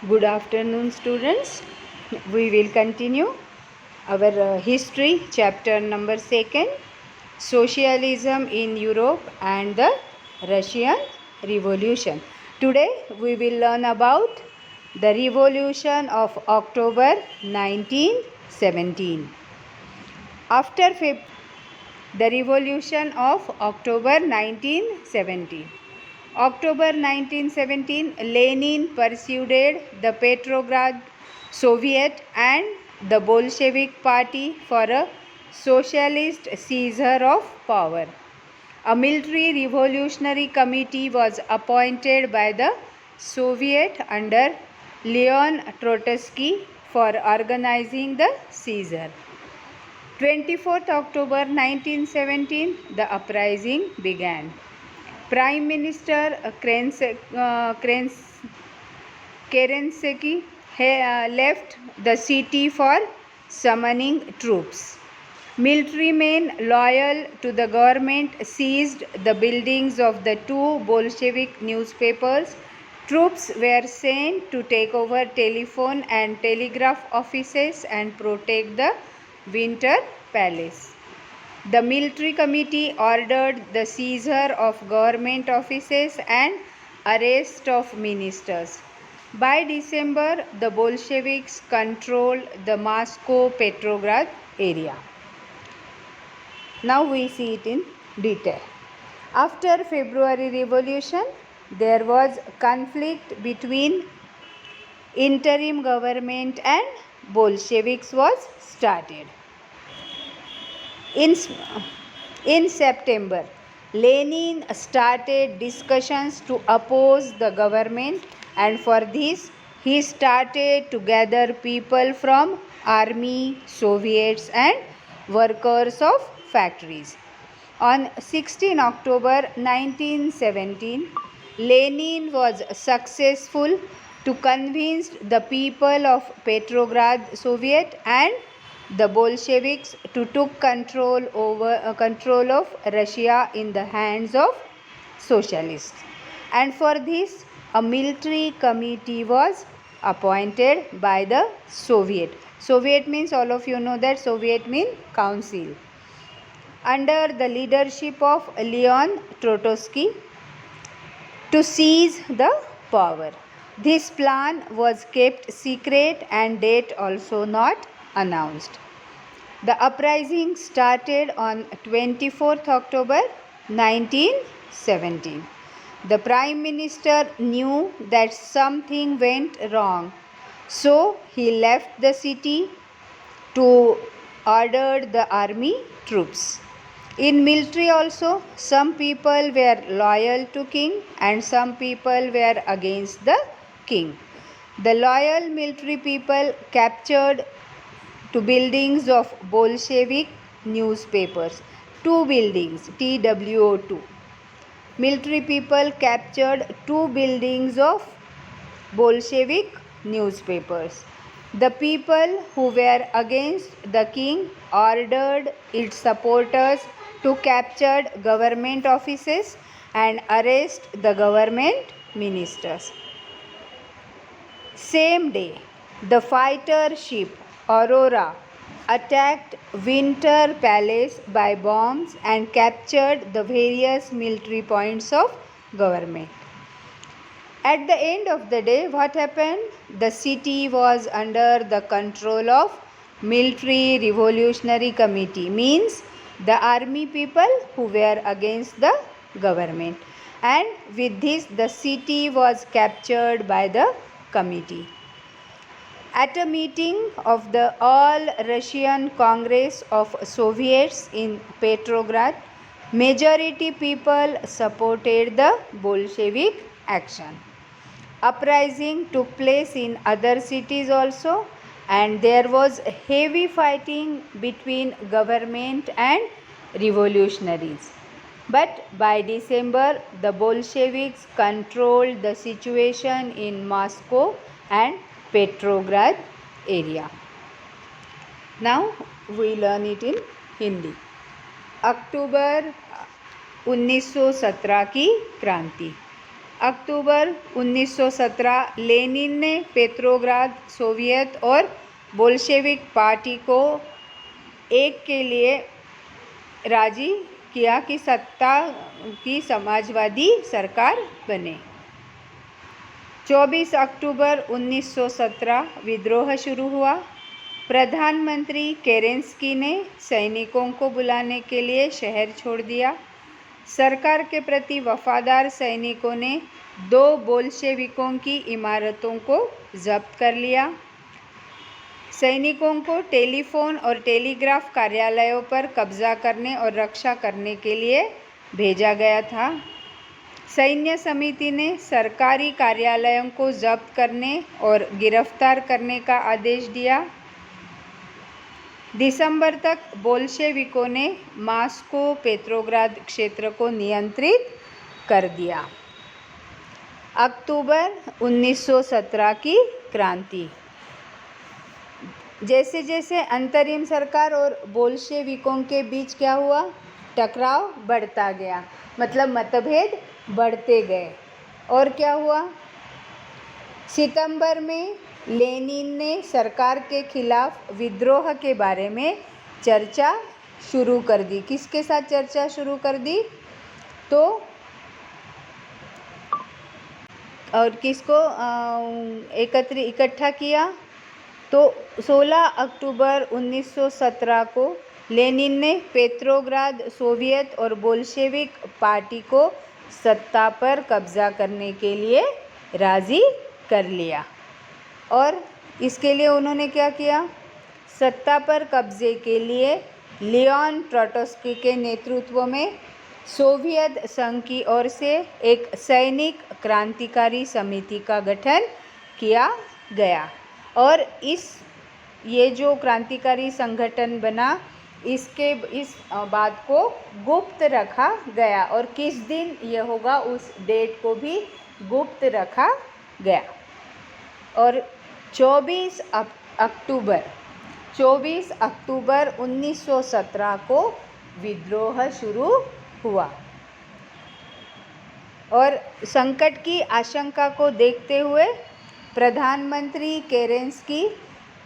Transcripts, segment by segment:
Good afternoon, students. We will continue our history chapter number 2, Socialism in Europe and the Russian Revolution. Today we will learn about the Revolution of October 1917. After the Revolution of October 1917. October 1917, Lenin persuaded the Petrograd Soviet and the Bolshevik Party for a socialist seizure of power. A military revolutionary committee was appointed by the Soviet under Leon Trotsky for organizing the seizure. 24th October 1917, the uprising began. Prime Minister Kerensky left the city for summoning troops. Military men loyal to the government seized the buildings of the two Bolshevik newspapers. Troops were sent to take over telephone and telegraph offices and protect the Winter Palace. The military committee ordered the seizure of government offices and arrest of ministers. By December, the Bolsheviks controlled the Moscow-Petrograd area. Now we see it in detail. After February Revolution, there was conflict between interim government and Bolsheviks was started. In September, Lenin started discussions to oppose the government, and for this he started to gather people from army, Soviets and workers of factories. On 16 October 1917, Lenin was successful to convince the people of Petrograd Soviet and the Bolsheviks to took control of Russia in the hands of socialists. And for this, a military committee was appointed by the Soviet. Soviet means, all of you know that Soviet means council. Under the leadership of Leon Trotsky to seize the power. This plan was kept secret and date also not announced. The uprising started on 24th October 1917. The Prime Minister knew that something went wrong, so he left the city to order the army troops. In military also, some people were loyal to king and some people were against the king. The loyal military people captured two buildings of Bolshevik newspapers. Two buildings, TWO2. Military people captured two buildings of Bolshevik newspapers. The people who were against the king ordered its supporters to capture government offices and arrest the government ministers. Same day, the fighter ship Aurora attacked Winter Palace by bombs and captured the various military points of government. At the end of the day, what happened? The city was under the control of Military Revolutionary Committee, means the army people who were against the government. And with this, the city was captured by the committee. At a meeting of the All Russian Congress of Soviets in Petrograd, majority people supported the Bolshevik action. Uprising took place in other cities also, and there was heavy fighting between government and revolutionaries. But by December, the Bolsheviks controlled the situation in Moscow and Petrograd area. Now we learn it in Hindi. अक्टूबर 1917 की क्रांति. अक्टूबर 1917 Lenin ने Petrograd Soviet और Bolshevik party को एक के लिए राजी किया कि सत्ता की समाजवादी सरकार बने। 24 अक्टूबर 1917 विद्रोह शुरू हुआ। प्रधानमंत्री केरेंस्की ने सैनिकों को बुलाने के लिए शहर छोड़ दिया। सरकार के प्रति वफादार सैनिकों ने 2 बोल्शेविकों की इमारतों को जब्त कर लिया। सैनिकों को टेलीफोन और टेलीग्राफ कार्यालयों पर कब्जा करने और रक्षा करने के लिए भेजा गया था। सैन्य समिति ने सरकारी कार्यालयों को जब्त करने और गिरफ्तार करने का आदेश दिया। दिसंबर तक बोल्शेविकों ने मॉस्को पेट्रोग्राद क्षेत्र को नियंत्रित कर दिया। अक्टूबर 1917 की क्रांति। जैसे जैसे अंतरिम सरकार और बोल्शेविकों के बीच क्या हुआ, टकराव बढ़ता गया, मतलब मतभेद बढ़ते गए। और क्या हुआ, सितंबर में लेनिन ने सरकार के खिलाफ विद्रोह के बारे में चर्चा शुरू कर दी। किसके साथ चर्चा शुरू कर दी, तो और किसको इकट्ठा किया, तो 16 अक्टूबर 1917 को लेनिन ने पेट्रोग्राद सोवियत और बोल्शेविक पार्टी को सत्ता पर कब्जा करने के लिए राजी कर लिया। और इसके लिए उन्होंने क्या किया, सत्ता पर कब्जे के लिए लियोन ट्रोट्स्की के नेतृत्व में सोवियत संघ की ओर से एक सैनिक क्रांतिकारी समिति का गठन किया गया। और ये जो क्रांतिकारी संगठन बना, इस बात को गुप्त रखा गया। और किस दिन ये होगा, उस डेट को भी गुप्त रखा गया। और 24 अक्टूबर 1917 को विद्रोह शुरू हुआ। और संकट की आशंका को देखते हुए प्रधानमंत्री केरेंस्की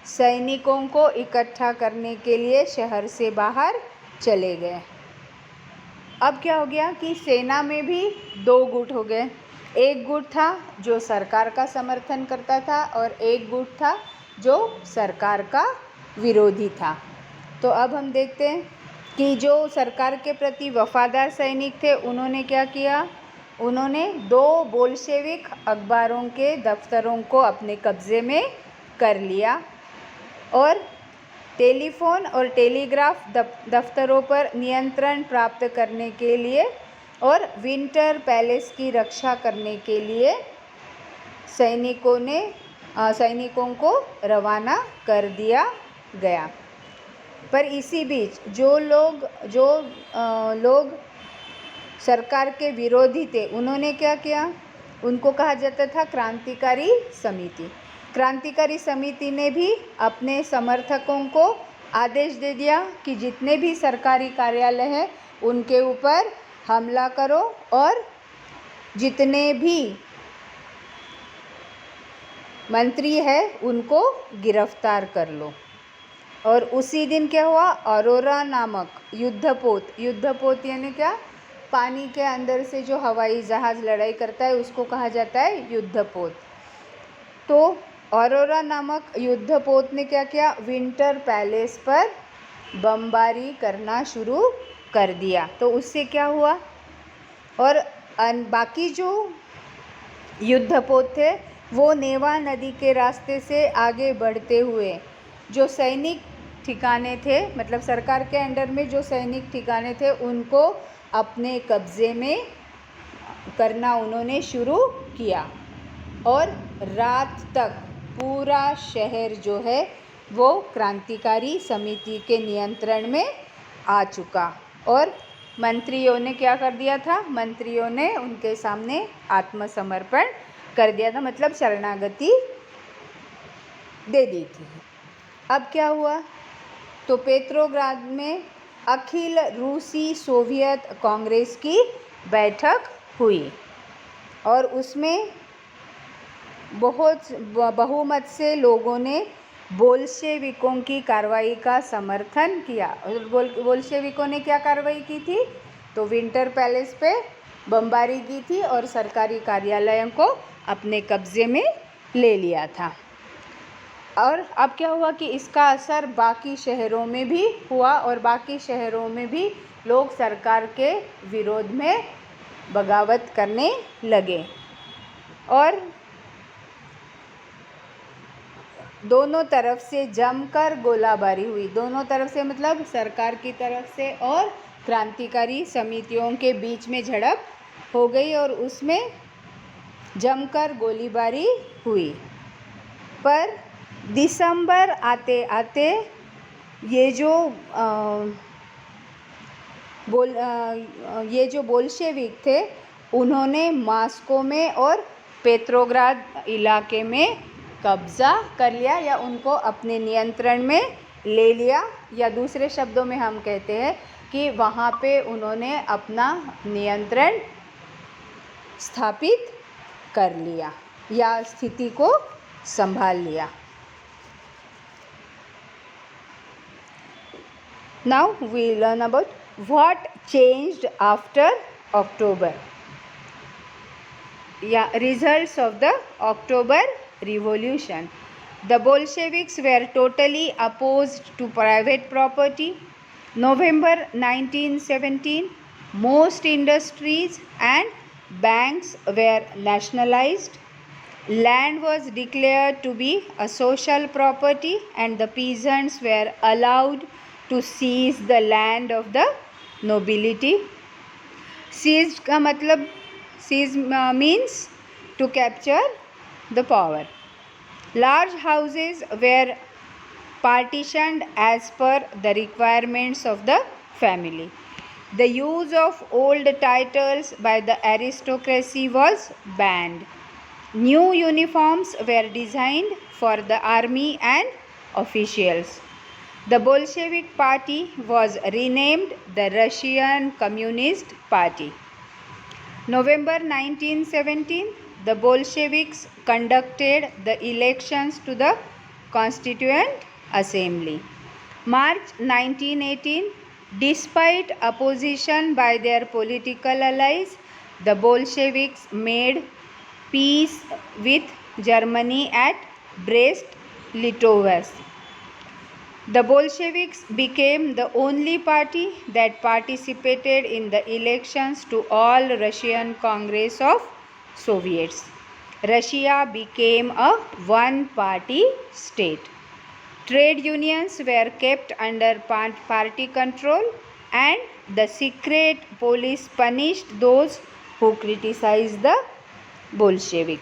सैनिकों को इकट्ठा करने के लिए शहर से बाहर चले गए। अब क्या हो गया कि सेना में भी 2 गुट हो गए। एक गुट था जो सरकार का समर्थन करता था और एक गुट था जो सरकार का विरोधी था। तो अब हम देखते हैं कि जो सरकार के प्रति वफादार सैनिक थे, उन्होंने क्या किया, उन्होंने 2 बोल्शेविक अखबारों के दफ्तरों को अपने कब्जे में कर लिया और टेलीफोन और टेलीग्राफ दफ्तरों पर नियंत्रण प्राप्त करने के लिए और विंटर पैलेस की रक्षा करने के लिए सैनिकों को रवाना कर दिया गया। पर इसी बीच जो लोग सरकार के विरोधी थे, उन्होंने क्या किया, उनको कहा जाता था क्रांतिकारी समिति। क्रांतिकारी समिति ने भी अपने समर्थकों को आदेश दे दिया कि जितने भी सरकारी कार्यालय हैं उनके ऊपर हमला करो और जितने भी मंत्री है उनको गिरफ्तार कर लो। और उसी दिन क्या हुआ, अरोरा नामक युद्धपोत यानी क्या, पानी के अंदर से जो हवाई जहाज़ लड़ाई करता है उसको कहा जाता है युद्धपोत। तो अरोरा नामक युद्धपोत ने क्या किया, विंटर पैलेस पर बमबारी करना शुरू कर दिया। तो उससे क्या हुआ, और बाकी जो युद्धपोत थे वो नेवा नदी के रास्ते से आगे बढ़ते हुए जो सैनिक ठिकाने थे, मतलब सरकार के अंडर में जो सैनिक ठिकाने थे, उनको अपने कब्जे में करना उन्होंने शुरू किया। और रात तक पूरा शहर जो है वो क्रांतिकारी समिति के नियंत्रण में आ चुका। और मंत्रियों ने क्या कर दिया था, मंत्रियों ने उनके सामने आत्मसमर्पण कर दिया था, मतलब शरणागति दे दी थी। अब क्या हुआ, तो पेट्रोग्राद में अखिल रूसी सोवियत कांग्रेस की बैठक हुई। और उसमें बहुत बहुमत से लोगों ने बोल्शेविकों की कार्रवाई का समर्थन किया। और बोल्शेविकों ने क्या कार्रवाई की थी? तो विंटर पैलेस पे बमबारी की थी और सरकारी कार्यालयों को अपने कब्जे में ले लिया था। और अब क्या हुआ कि इसका असर बाकी शहरों में भी हुआ और बाकी शहरों में भी लोग सरकार के विरोध में बगावत करने लगे और दोनों तरफ से जमकर गोलाबारी हुई। दोनों तरफ से मतलब सरकार की तरफ से और क्रांतिकारी समितियों के बीच में झड़प हो गई और उसमें जमकर गोलीबारी हुई। पर दिसंबर आते आते ये जो बोल्शेविक थे उन्होंने मॉस्को में और पेट्रोग्राद इलाके में कब्ज़ा कर लिया या उनको अपने नियंत्रण में ले लिया, या दूसरे शब्दों में हम कहते हैं कि वहाँ पे उन्होंने अपना नियंत्रण स्थापित कर लिया या स्थिति को संभाल लिया। Now we learn about what changed after October. Results of the October Revolution. The Bolsheviks were totally opposed to private property. November 1917, most industries and banks were nationalized. Land was declared to be a social property and the peasants were allowed to seize the land of the nobility. Seized का मतलब seize means to capture the power. Large houses were partitioned as per the requirements of the family. The use of old titles by the aristocracy was banned. New uniforms were designed for the army and officials. The Bolshevik Party was renamed the Russian Communist Party. November 1917, the Bolsheviks conducted the elections to the Constituent Assembly. March 1918, despite opposition by their political allies, the Bolsheviks made peace with Germany at Brest-Litovsk. The Bolsheviks became the only party that participated in the elections to all Russian Congress of Soviets. Russia became a one-party state. Trade unions were kept under party control and the secret police punished those who criticized the Bolshevik.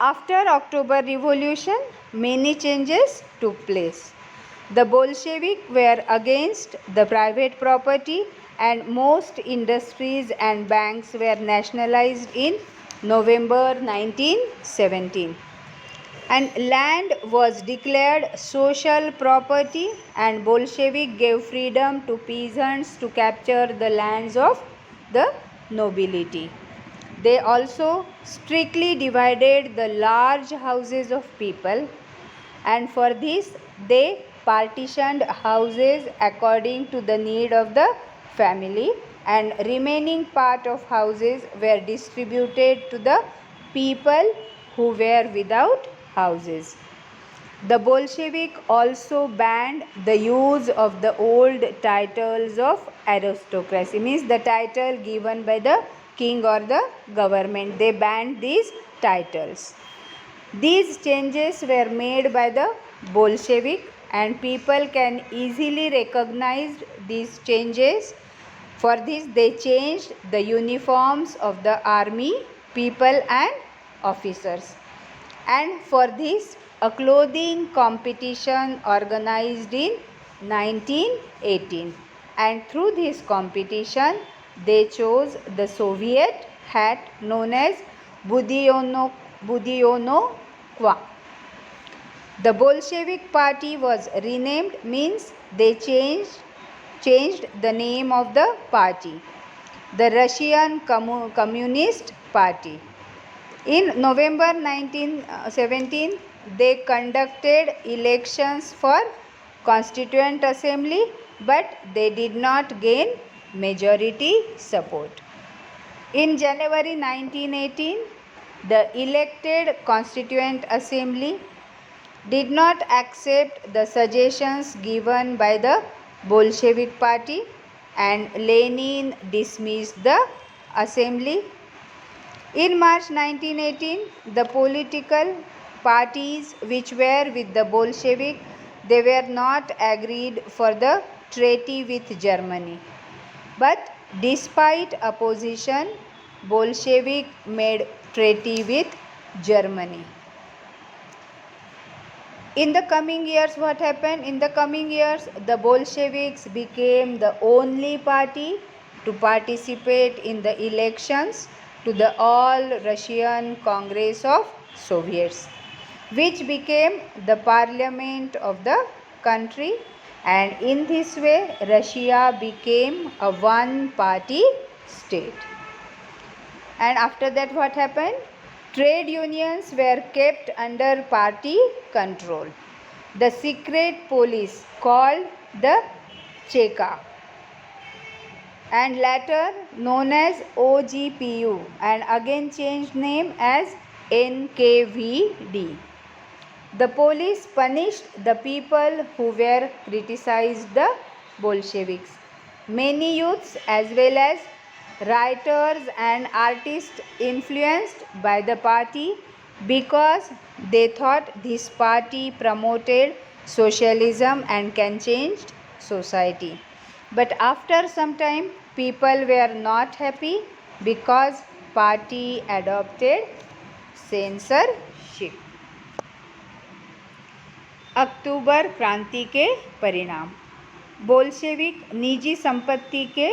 After October Revolution, many changes took place. The Bolsheviks were against the private property and most industries and banks were nationalized in November 1917. And land was declared social property and Bolshevik gave freedom to peasants to capture the lands of the nobility. They also strictly divided the large houses of people, and for this they partitioned houses according to the need of the family, and remaining part of houses were distributed to the people who were without houses. The Bolshevik also banned the use of the old titles of aristocracy, means the title given by the king or the government. They banned these titles. These changes were made by the Bolshevik and people can easily recognize these changes. For this they changed the uniforms of the army, people and officers. And for this a clothing competition organized in 1918. And through this competition they chose the Soviet hat known as Budionokva. The Bolshevik party was renamed, means they changed the name of the party. the Russian Communist Party. In November 1917, they conducted elections for Constituent Assembly, but they did not gain majority support. In January 1918, the elected Constituent Assembly did not accept the suggestions given by the Bolshevik Party, and Lenin dismissed the assembly. In March 1918, the political parties which were with the Bolshevik, they were not agreed for the treaty with Germany. But despite opposition, Bolshevik made treaty with Germany. In the coming years, what happened? In the coming years, the Bolsheviks became the only party to participate in the elections to the All Russian Congress of Soviets, which became the parliament of the country, and in this way Russia became a one-party state. And after that, what happened? Trade unions were kept under party control. The secret police called the Cheka and later known as OGPU and again changed name as NKVD. The police punished the people who were criticized the Bolsheviks. Many youths as well as writers and artists influenced by the party because they thought this party promoted socialism and can change society. But after some time, people were not happy because party adopted censorship. अक्टूबर क्रांति के परिणाम। Bolshevik निजी संपत्ति के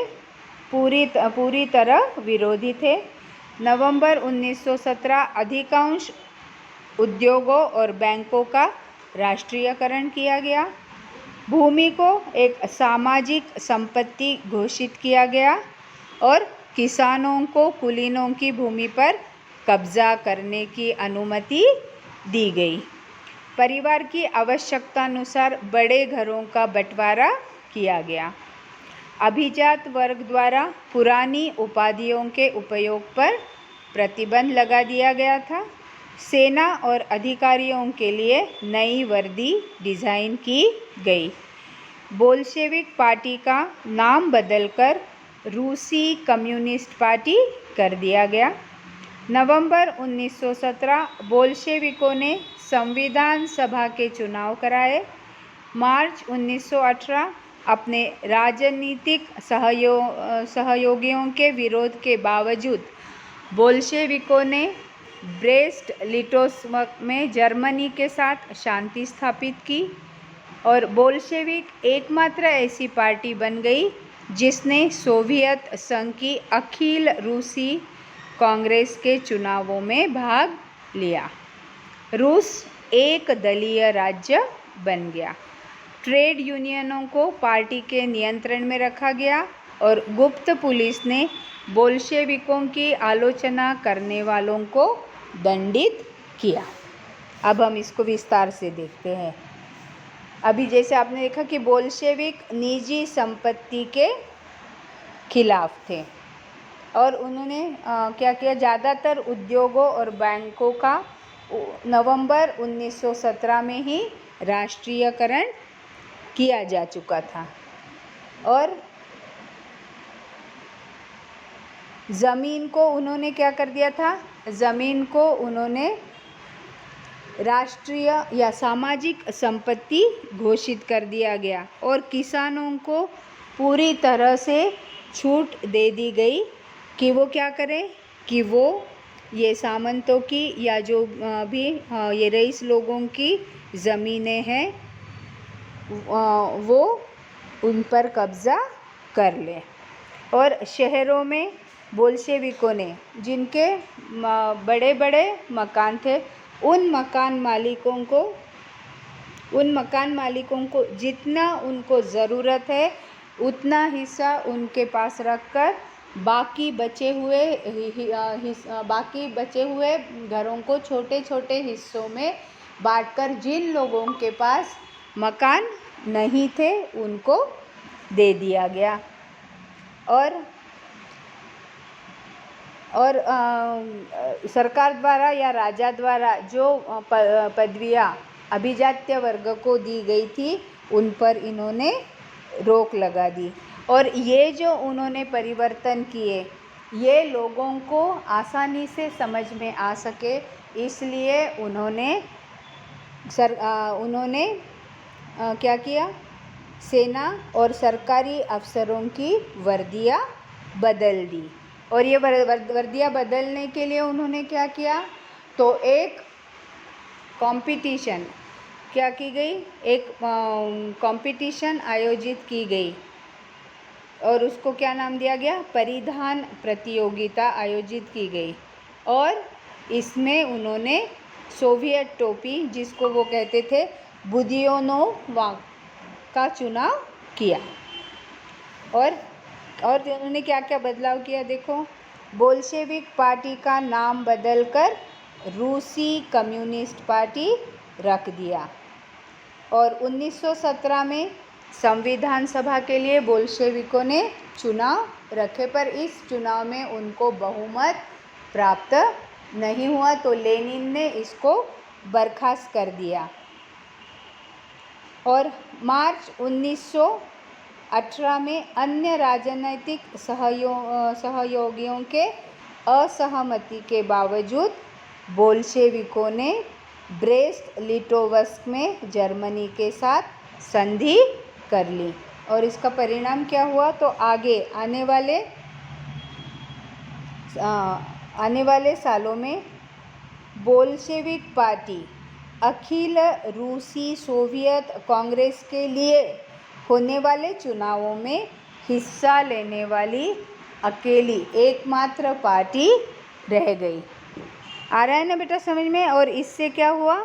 पूरी तरह विरोधी थे। नवंबर 1917 अधिकांश उद्योगों और बैंकों का राष्ट्रीयकरण किया गया। भूमि को एक सामाजिक संपत्ति घोषित किया गया और किसानों को कुलीनों की भूमि पर कब्जा करने की अनुमति दी गई। परिवार की आवश्यकता अनुसार बड़े घरों का बंटवारा किया गया। अभिजात वर्ग द्वारा पुरानी उपाधियों के उपयोग पर प्रतिबंध लगा दिया गया था। सेना और अधिकारियों के लिए नई वर्दी डिज़ाइन की गई। बोल्शेविक पार्टी का नाम बदलकर रूसी कम्युनिस्ट पार्टी कर दिया गया। नवंबर 1917 बोल्शेविकों ने संविधान सभा के चुनाव कराए। मार्च 1918 अपने राजनीतिक सहयोगियों के विरोध के बावजूद बोल्शेविकों ने ब्रेस्ट लिटोस्क में जर्मनी के साथ शांति स्थापित की और बोल्शेविक एकमात्र ऐसी पार्टी बन गई जिसने सोवियत संघ की अखिल रूसी कांग्रेस के चुनावों में भाग लिया। रूस एक दलीय राज्य बन गया। ट्रेड यूनियनों को पार्टी के नियंत्रण में रखा गया और गुप्त पुलिस ने बोल्शेविकों की आलोचना करने वालों को दंडित किया। अब हम इसको विस्तार से देखते हैं। अभी जैसे आपने देखा कि बोल्शेविक निजी संपत्ति के खिलाफ थे और उन्होंने क्या किया, ज़्यादातर उद्योगों और बैंकों का नवंबर 1917 में ही राष्ट्रीयकरण किया जा चुका था और ज़मीन को उन्होंने क्या कर दिया था, ज़मीन को उन्होंने राष्ट्रीय या सामाजिक संपत्ति घोषित कर दिया गया और किसानों को पूरी तरह से छूट दे दी गई कि वो क्या करें, कि वो ये सामंतों की या जो भी ये रईस लोगों की ज़मीनें हैं वो उन पर कब्ज़ा कर ले। और शहरों में बोल्शेविकों ने जिनके बड़े बड़े मकान थे उन मकान मालिकों को जितना उनको ज़रूरत है उतना हिस्सा उनके पास रखकर बाकी बचे हुए घरों को छोटे छोटे हिस्सों में बांटकर जिन लोगों के पास मकान नहीं थे उनको दे दिया गया। और सरकार द्वारा या राजा द्वारा जो पदवियाँ अभिजात्य वर्ग को दी गई थी उन पर इन्होंने रोक लगा दी। और ये जो उन्होंने परिवर्तन किए ये लोगों को आसानी से समझ में आ सके, इसलिए उन्होंने क्या किया, सेना और सरकारी अफसरों की वर्दियाँ बदल दी। और ये वर्दियाँ बदलने के लिए उन्होंने क्या किया, तो एक कंपटीशन क्या की गई, एक कंपटीशन आयोजित की गई और उसको क्या नाम दिया गया, परिधान प्रतियोगिता आयोजित की गई। और इसमें उन्होंने सोवियत टोपी जिसको वो कहते थे बुदियोनोव का चुनाव किया। और उन्होंने क्या क्या बदलाव किया, देखो, बोल्शेविक पार्टी का नाम बदलकर रूसी कम्युनिस्ट पार्टी रख दिया। और 1917 में संविधान सभा के लिए बोल्शेविकों ने चुनाव रखे, पर इस चुनाव में उनको बहुमत प्राप्त नहीं हुआ, तो लेनिन ने इसको बर्खास्त कर दिया। और मार्च 1918 में अन्य राजनीतिक सहयोगियों के असहमति के बावजूद बोल्शेविकों ने ब्रेस्ट लिटोवस्क में जर्मनी के साथ संधि कर ली। और इसका परिणाम क्या हुआ, तो आगे आने वाले सालों में बोल्शेविक पार्टी अखिल रूसी सोवियत कांग्रेस के लिए होने वाले चुनावों में हिस्सा लेने वाली अकेली एकमात्र पार्टी रह गई। आ रहा है ना बेटा समझ में। और इससे क्या हुआ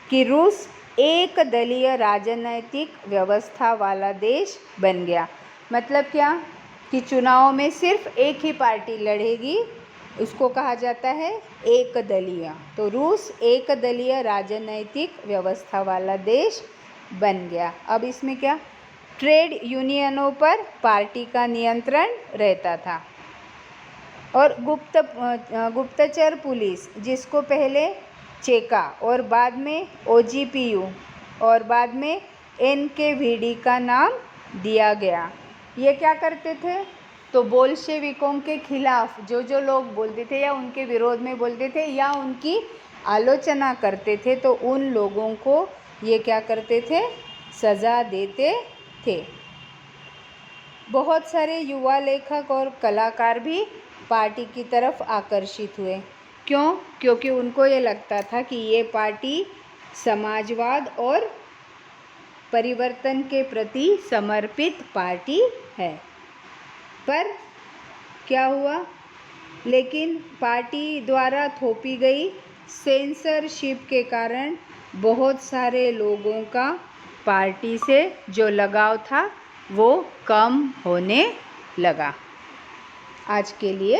कि रूस एक दलीय राजनैतिक व्यवस्था वाला देश बन गया। मतलब क्या कि चुनाव में सिर्फ एक ही पार्टी लड़ेगी, उसको कहा जाता है एक दलीय। तो रूस एक दलीय राजनैतिक व्यवस्था वाला देश बन गया। अब इसमें क्या, ट्रेड यूनियनों पर पार्टी का नियंत्रण रहता था। और गुप्तचर पुलिस जिसको पहले चेका और बाद में ओजीपीयू और बाद में एनकेवीडी का नाम दिया गया, ये क्या करते थे, तो बोल्शेविकों के खिलाफ जो लोग बोलते थे या उनके विरोध में बोलते थे या उनकी आलोचना करते थे, तो उन लोगों को ये क्या करते थे, सज़ा देते थे। बहुत सारे युवा लेखक और कलाकार भी पार्टी की तरफ आकर्षित हुए। क्यों? क्योंकि उनको ये लगता था कि ये पार्टी समाजवाद और परिवर्तन के प्रति समर्पित पार्टी है। पर क्या हुआ, लेकिन पार्टी द्वारा थोपी गई सेंसरशिप के कारण बहुत सारे लोगों का पार्टी से जो लगाव था वो कम होने लगा। आज के लिए